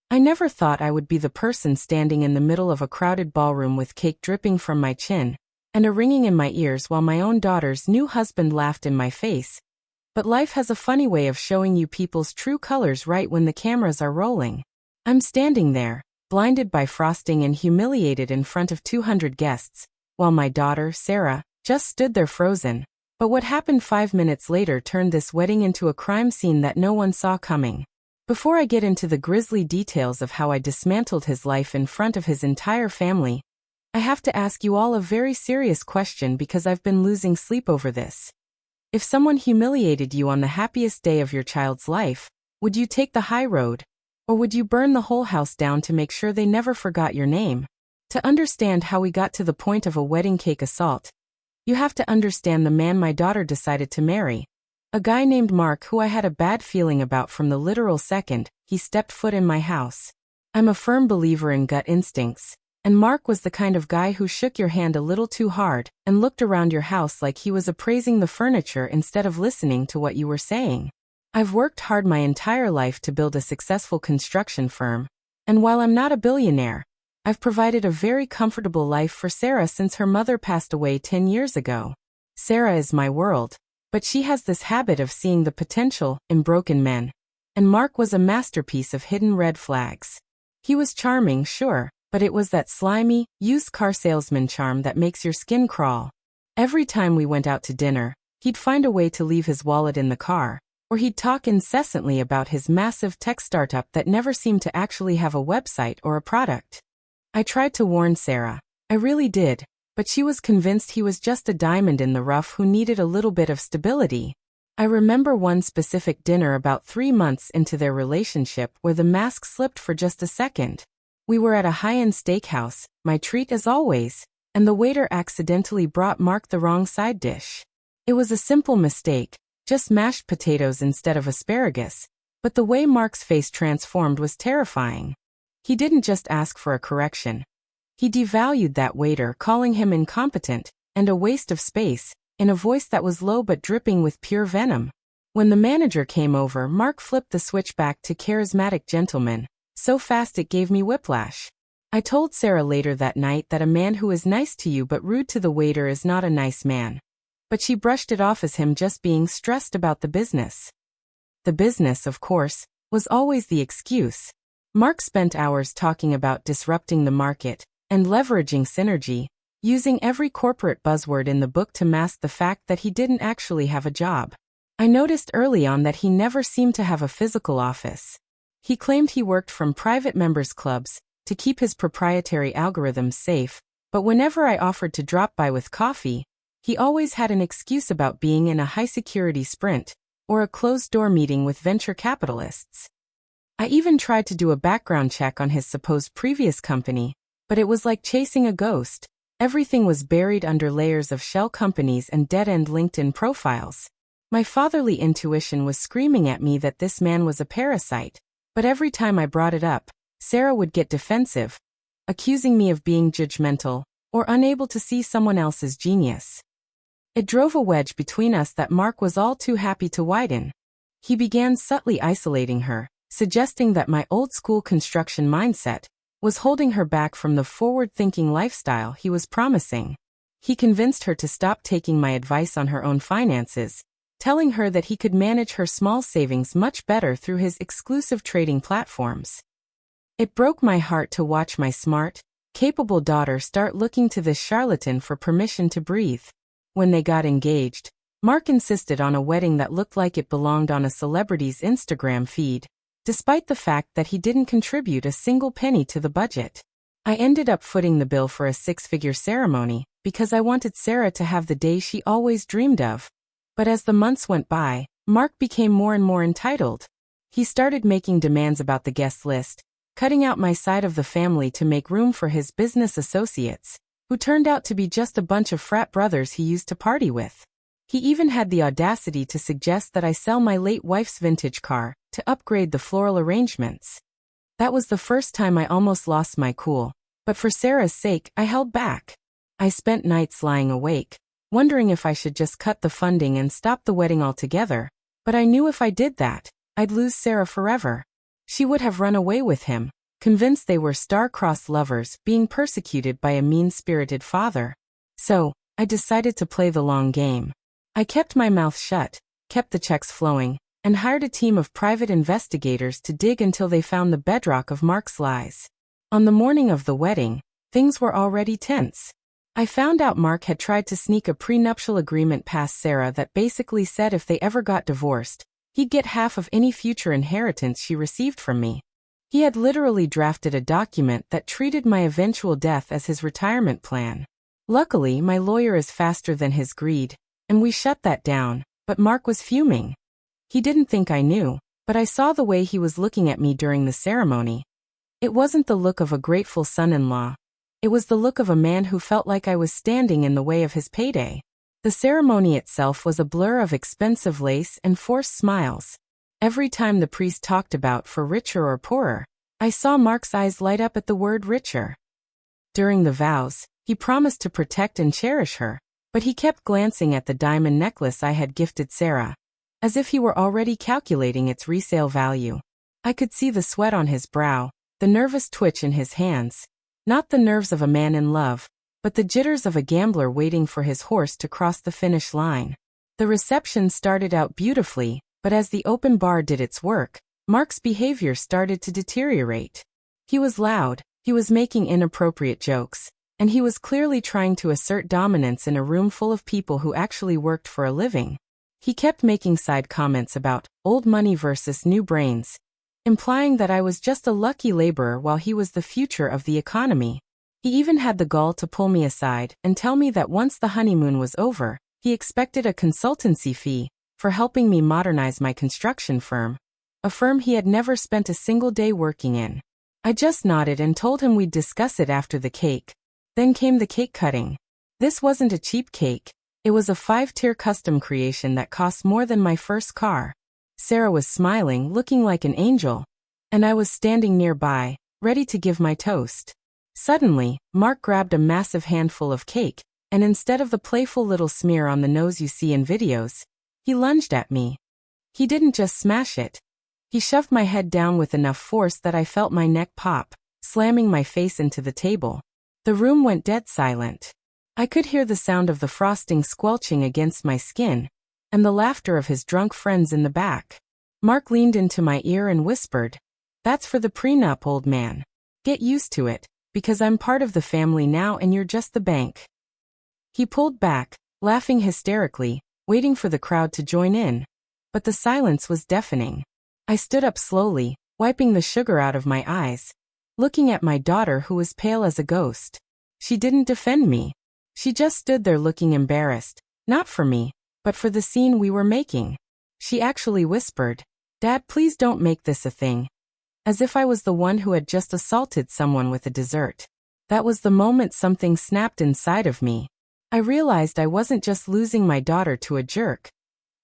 I never thought I would be the person standing in the middle of a crowded ballroom with cake dripping from my chin and a ringing in my ears while my own daughter's new husband laughed in my face. But life has a funny way of showing you people's true colors right when the cameras are rolling. I'm standing there, blinded by frosting and humiliated in front of 200 guests, while my daughter, Sarah, just stood there frozen. But what happened 5 minutes later turned this wedding into a crime scene that no one saw coming. Before I get into the grisly details of how I dismantled his life in front of his entire family, I have to ask you all a very serious question because I've been losing sleep over this. If someone humiliated you on the happiest day of your child's life, would you take the high road? Or would you burn the whole house down to make sure they never forgot your name? To understand how we got to the point of a wedding cake assault, you have to understand the man my daughter decided to marry. A guy named Mark who I had a bad feeling about from the literal second he stepped foot in my house. I'm a firm believer in gut instincts, and Mark was the kind of guy who shook your hand a little too hard and looked around your house like he was appraising the furniture instead of listening to what you were saying. I've worked hard my entire life to build a successful construction firm, and while I'm not a billionaire, I've provided a very comfortable life for Sarah since her mother passed away 10 years ago. Sarah is my world, but she has this habit of seeing the potential in broken men, and Mark was a masterpiece of hidden red flags. He was charming, sure, but it was that slimy, used car salesman charm that makes your skin crawl. Every time we went out to dinner, he'd find a way to leave his wallet in the car, or he'd talk incessantly about his massive tech startup that never seemed to actually have a website or a product. I tried to warn Sarah. I really did, but she was convinced he was just a diamond in the rough who needed a little bit of stability. I remember one specific dinner about 3 months into their relationship where the mask slipped for just a second. We were at a high-end steakhouse, my treat as always, and the waiter accidentally brought Mark the wrong side dish. It was a simple mistake, just mashed potatoes instead of asparagus, but the way Mark's face transformed was terrifying. He didn't just ask for a correction. He devalued that waiter, calling him incompetent and a waste of space, in a voice that was low but dripping with pure venom. When the manager came over, Mark flipped the switch back to charismatic gentleman, so fast it gave me whiplash. I told Sarah later that night that a man who is nice to you but rude to the waiter is not a nice man. But she brushed it off as him just being stressed about the business. The business, of course, was always the excuse. Mark spent hours talking about disrupting the market and leveraging synergy, using every corporate buzzword in the book to mask the fact that he didn't actually have a job. I noticed early on that he never seemed to have a physical office. He claimed he worked from private members' clubs to keep his proprietary algorithms safe, but whenever I offered to drop by with coffee, he always had an excuse about being in a high-security sprint or a closed-door meeting with venture capitalists. I even tried to do a background check on his supposed previous company, but it was like chasing a ghost. Everything was buried under layers of shell companies and dead-end LinkedIn profiles. My fatherly intuition was screaming at me that this man was a parasite, but every time I brought it up, Sarah would get defensive, accusing me of being judgmental or unable to see someone else's genius. It drove a wedge between us that Mark was all too happy to widen. He began subtly isolating her, suggesting that my old-school construction mindset was holding her back from the forward-thinking lifestyle he was promising. He convinced her to stop taking my advice on her own finances, telling her that he could manage her small savings much better through his exclusive trading platforms. It broke my heart to watch my smart, capable daughter start looking to this charlatan for permission to breathe. When they got engaged, Mark insisted on a wedding that looked like it belonged on a celebrity's Instagram feed, despite the fact that he didn't contribute a single penny to the budget. I ended up footing the bill for a 6-figure ceremony because I wanted Sarah to have the day she always dreamed of. But as the months went by, Mark became more and more entitled. He started making demands about the guest list, cutting out my side of the family to make room for his business associates, who turned out to be just a bunch of frat brothers he used to party with. He even had the audacity to suggest that I sell my late wife's vintage car to upgrade the floral arrangements. That was the first time I almost lost my cool, but for Sarah's sake, I held back. I spent nights lying awake, wondering if I should just cut the funding and stop the wedding altogether, but I knew if I did that, I'd lose Sarah forever. She would have run away with him, convinced they were star-crossed lovers being persecuted by a mean-spirited father. So, I decided to play the long game. I kept my mouth shut, kept the checks flowing, and hired a team of private investigators to dig until they found the bedrock of Mark's lies. On the morning of the wedding, things were already tense. I found out Mark had tried to sneak a prenuptial agreement past Sarah that basically said if they ever got divorced, he'd get half of any future inheritance she received from me. He had literally drafted a document that treated my eventual death as his retirement plan. Luckily, my lawyer is faster than his greed, and we shut that down, but Mark was fuming. He didn't think I knew, but I saw the way he was looking at me during the ceremony. It wasn't the look of a grateful son-in-law. It was the look of a man who felt like I was standing in the way of his payday. The ceremony itself was a blur of expensive lace and forced smiles. Every time the priest talked about for richer or poorer, I saw Mark's eyes light up at the word richer. During the vows, he promised to protect and cherish her, but he kept glancing at the diamond necklace I had gifted Sarah, as if he were already calculating its resale value. I could see the sweat on his brow, the nervous twitch in his hands, not the nerves of a man in love, but the jitters of a gambler waiting for his horse to cross the finish line. The reception started out beautifully, but as the open bar did its work, Mark's behavior started to deteriorate. He was loud, he was making inappropriate jokes, and he was clearly trying to assert dominance in a room full of people who actually worked for a living. He kept making side comments about old money versus new brains, implying that I was just a lucky laborer while he was the future of the economy. He even had the gall to pull me aside and tell me that once the honeymoon was over, he expected a consultancy fee for helping me modernize my construction firm, a firm he had never spent a single day working in. I just nodded and told him we'd discuss it after the cake. Then came the cake cutting. This wasn't a cheap cake. It was a 5-tier custom creation that cost more than my first car. Sarah was smiling, looking like an angel, and I was standing nearby, ready to give my toast. Suddenly, Mark grabbed a massive handful of cake, and instead of the playful little smear on the nose you see in videos, he lunged at me. He didn't just smash it. He shoved my head down with enough force that I felt my neck pop, slamming my face into the table. The room went dead silent. I could hear the sound of the frosting squelching against my skin, and the laughter of his drunk friends in the back. Mark leaned into my ear and whispered, "That's for the prenup, old man. Get used to it, because I'm part of the family now and you're just the bank." He pulled back, laughing hysterically, waiting for the crowd to join in. But the silence was deafening. I stood up slowly, wiping the sugar out of my eyes, looking at my daughter who was pale as a ghost. She didn't defend me. She just stood there looking embarrassed, not for me, but for the scene we were making. She actually whispered, "Dad, please don't make this a thing." As if I was the one who had just assaulted someone with a dessert. That was the moment something snapped inside of me. I realized I wasn't just losing my daughter to a jerk.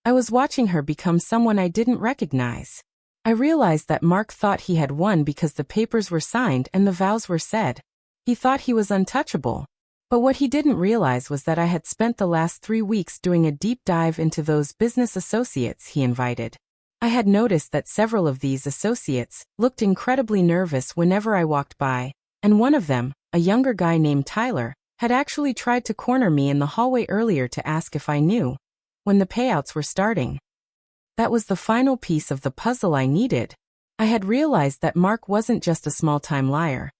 I was watching her become someone I didn't recognize. I realized that Mark thought he had won because the papers were signed and the vows were said. He thought he was untouchable. But what he didn't realize was that I had spent the last 3 weeks doing a deep dive into those business associates he invited. I had noticed that several of these associates looked incredibly nervous whenever I walked by, and one of them, a younger guy named Tyler, had actually tried to corner me in the hallway earlier to ask if I knew when the payouts were starting. That was the final piece of the puzzle I needed. I had realized that Mark wasn't just a small-time liar.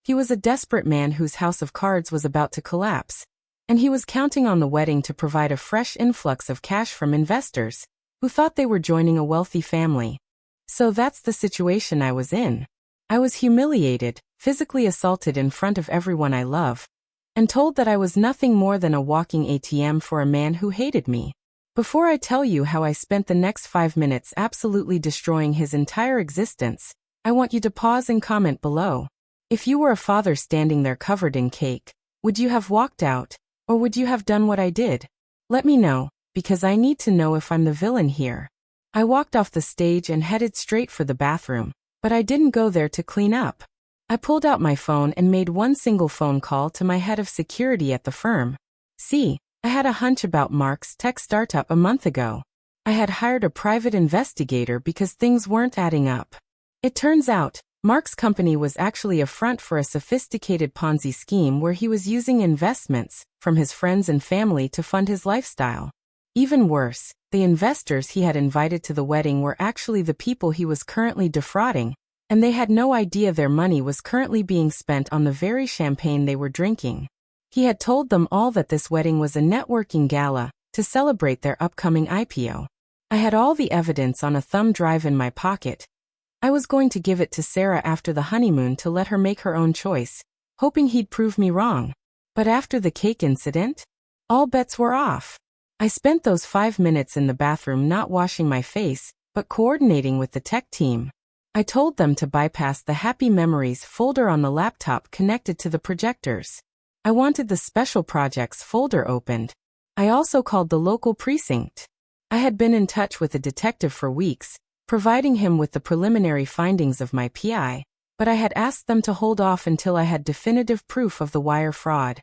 He was a desperate man whose house of cards was about to collapse, and he was counting on the wedding to provide a fresh influx of cash from investors who thought they were joining a wealthy family. So that's the situation I was in. I was humiliated, physically assaulted in front of everyone I love, and told that I was nothing more than a walking ATM for a man who hated me. Before I tell you how I spent the next 5 minutes absolutely destroying his entire existence, I want you to pause and comment below. If you were a father standing there covered in cake, would you have walked out, or would you have done what I did? Let me know, because I need to know if I'm the villain here. I walked off the stage and headed straight for the bathroom, but I didn't go there to clean up. I pulled out my phone and made one single phone call to my head of security at the firm. See, I had a hunch about Mark's tech startup a month ago. I had hired a private investigator because things weren't adding up. It turns out, Mark's company was actually a front for a sophisticated Ponzi scheme where he was using investments from his friends and family to fund his lifestyle. Even worse, the investors he had invited to the wedding were actually the people he was currently defrauding, and they had no idea their money was currently being spent on the very champagne they were drinking. He had told them all that this wedding was a networking gala to celebrate their upcoming IPO. I had all the evidence on a thumb drive in my pocket. I was going to give it to Sarah after the honeymoon to let her make her own choice, hoping he'd prove me wrong. But after the cake incident, all bets were off. I spent those 5 minutes in the bathroom not washing my face, but coordinating with the tech team. I told them to bypass the Happy Memories folder on the laptop connected to the projectors. I wanted the Special Projects folder opened. I also called the local precinct. I had been in touch with a detective for weeks, providing him with the preliminary findings of my PI, but I had asked them to hold off until I had definitive proof of the wire fraud.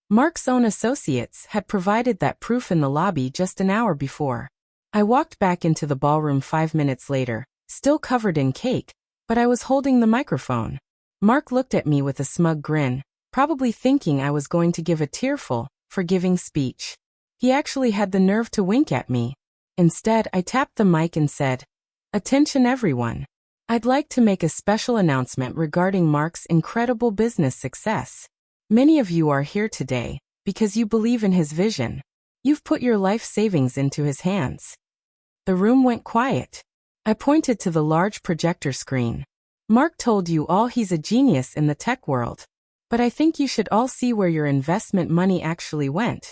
Mark's own associates had provided that proof in the lobby just an hour before. I walked back into the ballroom 5 minutes later, still covered in cake, but I was holding the microphone. Mark looked at me with a smug grin, probably thinking I was going to give a tearful, forgiving speech. He actually had the nerve to wink at me. Instead, I tapped the mic and said, "Attention everyone. I'd like to make a special announcement regarding Mark's incredible business success. Many of you are here today because you believe in his vision. You've put your life savings into his hands." The room went quiet. I pointed to the large projector screen. "Mark told you all he's a genius in the tech world. But I think you should all see where your investment money actually went."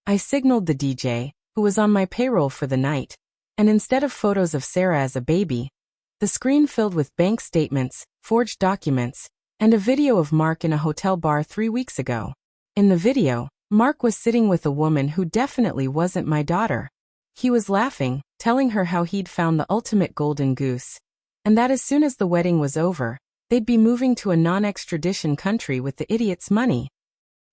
I signaled the DJ, who was on my payroll for the night, and instead of photos of Sarah as a baby, the screen filled with bank statements, forged documents, and a video of Mark in a hotel bar 3 weeks ago. In the video, Mark was sitting with a woman who definitely wasn't my daughter. He was laughing, telling her how he'd found the ultimate golden goose, and that as soon as the wedding was over, they'd be moving to a non-extradition country with the idiot's money.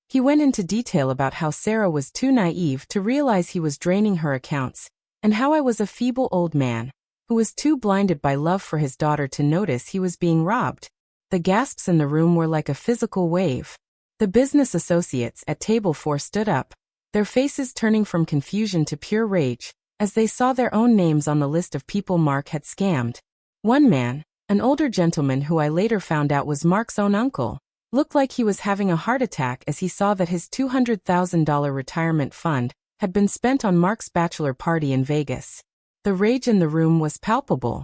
He went into detail about how Sarah was too naive to realize he was draining her accounts, and how I was a feeble old man who was too blinded by love for his daughter to notice he was being robbed. The gasps in the room were like a physical wave. The business associates at table 4 stood up, their faces turning from confusion to pure rage, as they saw their own names on the list of people Mark had scammed. One man, an older gentleman who I later found out was Mark's own uncle, looked like he was having a heart attack as he saw that his $200,000 retirement fund had been spent on Mark's bachelor party in Vegas. The rage in the room was palpable.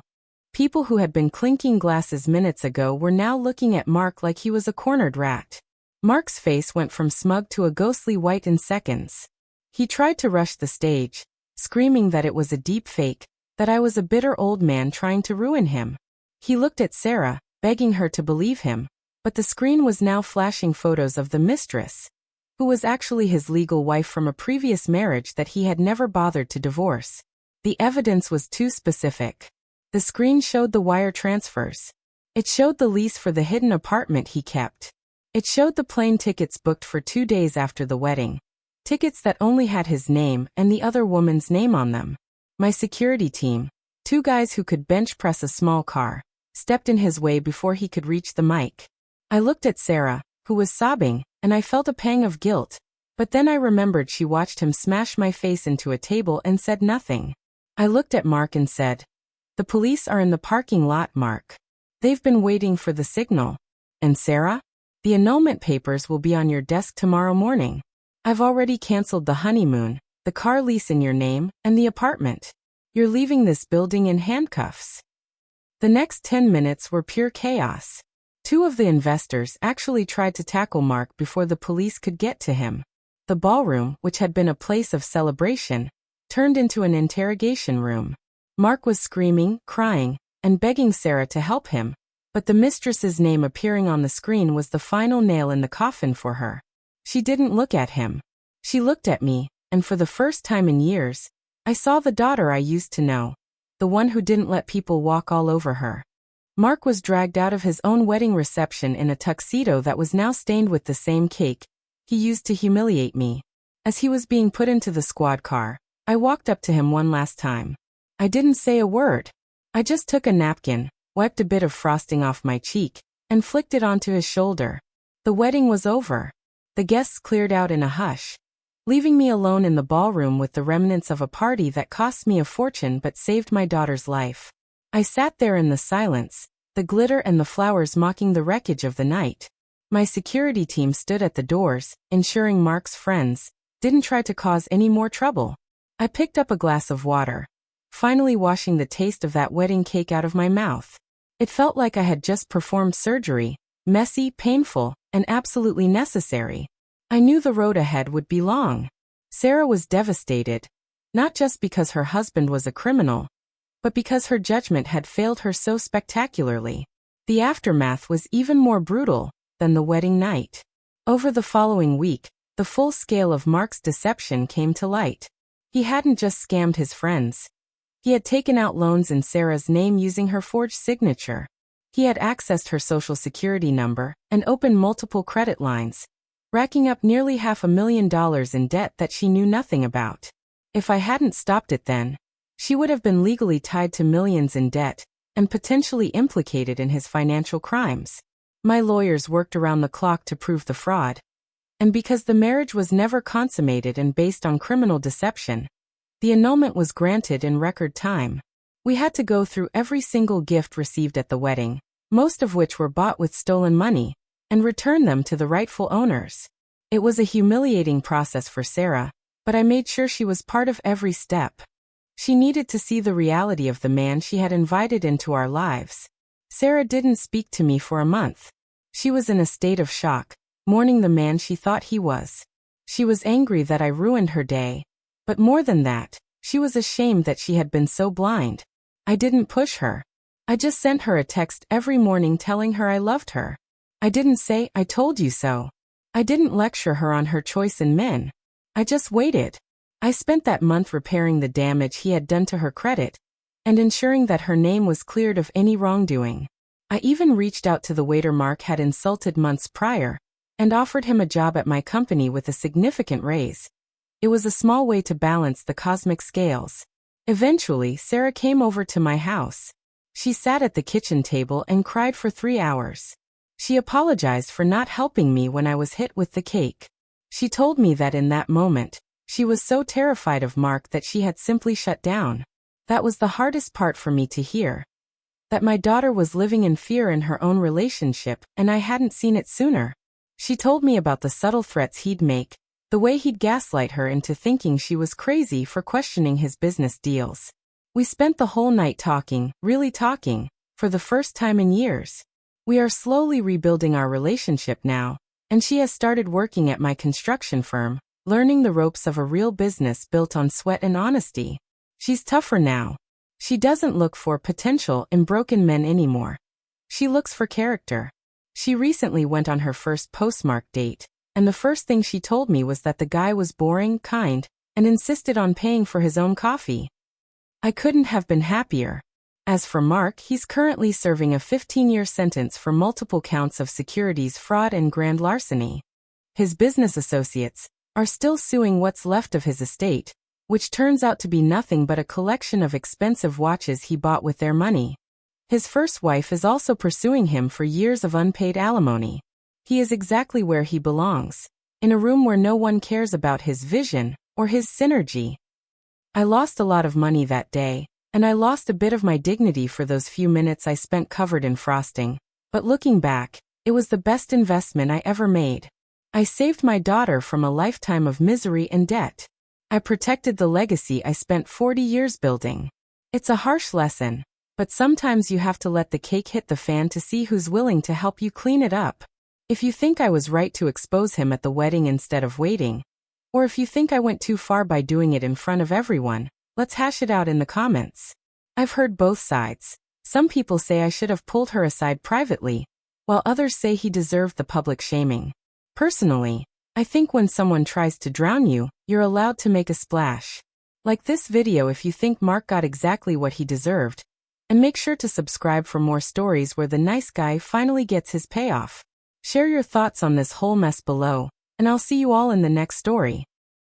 People who had been clinking glasses minutes ago were now looking at Mark like he was a cornered rat. Mark's face went from smug to a ghostly white in seconds. He tried to rush the stage, screaming that it was a deep fake, that I was a bitter old man trying to ruin him. He looked at Sarah, begging her to believe him, but the screen was now flashing photos of the mistress, who was actually his legal wife from a previous marriage that he had never bothered to divorce. The evidence was too specific. The screen showed the wire transfers. It showed the lease for the hidden apartment he kept. It showed the plane tickets booked for 2 days after the wedding. Tickets that only had his name and the other woman's name on them. My security team, 2 guys who could bench press a small car, stepped in his way before he could reach the mic. I looked at Sarah, who was sobbing, and I felt a pang of guilt, but then I remembered she watched him smash my face into a table and said nothing. I looked at Mark and said, "The police are in the parking lot, Mark. They've been waiting for the signal. And Sarah? The annulment papers will be on your desk tomorrow morning. I've already canceled the honeymoon, the car lease in your name, and the apartment. You're leaving this building in handcuffs." The next 10 minutes were pure chaos. 2 of the investors actually tried to tackle Mark before the police could get to him. The ballroom, which had been a place of celebration, turned into an interrogation room. Mark was screaming, crying, and begging Sarah to help him, but the mistress's name appearing on the screen was the final nail in the coffin for her. She didn't look at him. She looked at me, and for the first time in years, I saw the daughter I used to know, the one who didn't let people walk all over her. Mark was dragged out of his own wedding reception in a tuxedo that was now stained with the same cake he used to humiliate me. As he was being put into the squad car, I walked up to him one last time. I didn't say a word. I just took a napkin, wiped a bit of frosting off my cheek, and flicked it onto his shoulder. The wedding was over. The guests cleared out in a hush, leaving me alone in the ballroom with the remnants of a party that cost me a fortune but saved my daughter's life. I sat there in the silence, the glitter and the flowers mocking the wreckage of the night. My security team stood at the doors, ensuring Mark's friends didn't try to cause any more trouble. I picked up a glass of water, finally washing the taste of that wedding cake out of my mouth. It felt like I had just performed surgery, messy, painful, and absolutely necessary. I knew the road ahead would be long. Sarah was devastated, not just because her husband was a criminal, but because her judgment had failed her so spectacularly. The aftermath was even more brutal than the wedding night. Over the following week, the full scale of Mark's deception came to light. He hadn't just scammed his friends. He had taken out loans in Sarah's name using her forged signature. He had accessed her social security number and opened multiple credit lines, racking up nearly $500,000 in debt that she knew nothing about. If I hadn't stopped it then, she would have been legally tied to millions in debt and potentially implicated in his financial crimes. My lawyers worked around the clock to prove the fraud. And because the marriage was never consummated and based on criminal deception, the annulment was granted in record time. We had to go through every single gift received at the wedding, most of which were bought with stolen money, and return them to the rightful owners. It was a humiliating process for Sarah, but I made sure she was part of every step. She needed to see the reality of the man she had invited into our lives. Sarah didn't speak to me for a month. She was in a state of shock, mourning the man she thought he was. She was angry that I ruined her day, but more than that, she was ashamed that she had been so blind. I didn't push her. I just sent her a text every morning telling her I loved her. I didn't say, "I told you so." I didn't lecture her on her choice in men. I just waited. I spent that month repairing the damage he had done to her credit and ensuring that her name was cleared of any wrongdoing. I even reached out to the waiter Mark had insulted months prior and offered him a job at my company with a significant raise. It was a small way to balance the cosmic scales. Eventually, Sarah came over to my house. She sat at the kitchen table and cried for 3 hours. She apologized for not helping me when I was hit with the cake. She told me that in that moment, she was so terrified of Mark that she had simply shut down. That was the hardest part for me to hear. That my daughter was living in fear in her own relationship and I hadn't seen it sooner. She told me about the subtle threats he'd make, the way he'd gaslight her into thinking she was crazy for questioning his business deals. We spent the whole night talking, really talking, for the first time in years. We are slowly rebuilding our relationship now, and she has started working at my construction firm, learning the ropes of a real business built on sweat and honesty. She's tougher now. She doesn't look for potential in broken men anymore. She looks for character. She recently went on her first postmark date, and the first thing she told me was that the guy was boring, kind, and insisted on paying for his own coffee. I couldn't have been happier. As for Mark, he's currently serving a 15-year sentence for multiple counts of securities fraud and grand larceny. His business associates are still suing what's left of his estate, which turns out to be nothing but a collection of expensive watches he bought with their money. His first wife is also pursuing him for years of unpaid alimony. He is exactly where he belongs, in a room where no one cares about his vision or his synergy. I lost a lot of money that day, and I lost a bit of my dignity for those few minutes I spent covered in frosting. But looking back, it was the best investment I ever made. I saved my daughter from a lifetime of misery and debt. I protected the legacy I spent 40 years building. It's a harsh lesson, but sometimes you have to let the cake hit the fan to see who's willing to help you clean it up. If you think I was right to expose him at the wedding instead of waiting, or if you think I went too far by doing it in front of everyone, let's hash it out in the comments. I've heard both sides. Some people say I should have pulled her aside privately, while others say he deserved the public shaming. Personally, I think when someone tries to drown you, you're allowed to make a splash. Like this video if you think Mark got exactly what he deserved, and make sure to subscribe for more stories where the nice guy finally gets his payoff. Share your thoughts on this whole mess below, and I'll see you all in the next story.